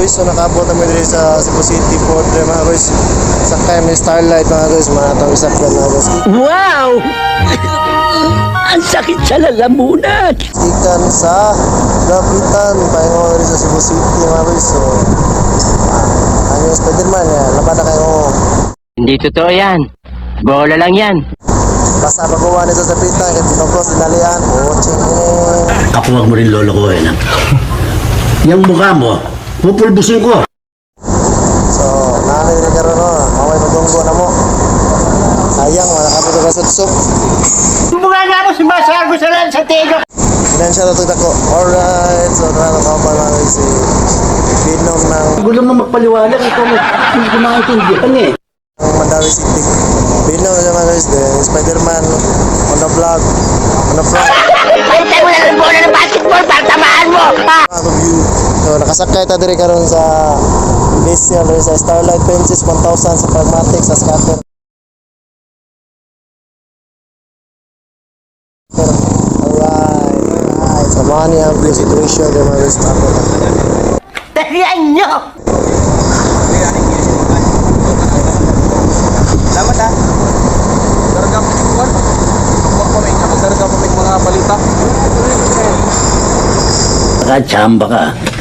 guys, so nakabot namin rin sa Cebu City Port rin mga guys. Sakay may Starlight mga guys, manatang isakyan mga guys. Wow! Ang sakit sa lalamunan! Ikan sa Dapitan, pahingo rin sa Cebu City mga guys. So, ano yung Spiderman yan, labada kayo. Hindi totoo yan. Bola lang yan. Basta pagawa nito sa Dapitan, kahit pinokros dinalian. Ching. Ako wag mo rin lolokohin. Yung mukha mo, pupulbusin ko. So, nanay rin karoon no, maway magunggo na mo. Sayang, wala kami ito kasutsok. Mukha nga mo sumasago sa lan sa tigo. Financial ito ako. Alright, so tara na pa lang si Binom ng Gulo mo magpaliwanag, ikaw mo hindi ko maintindihan eh. Mandawi City. Binom na naman guys, then Spiderman on the vlog, on the front. Palitan mo na ng bola ng basketball para tamaan mo! Bago view. So nakasakay ta diri karon sa Bestial sa Starlight Princess 1000 sa Pragmatic sa scatter. Alright. So money ang view situation ng mga guys. Talian nyo! Salamat ha. Karga mo yung kuwan. Karga mo yung mga balita. Nakachamba ka.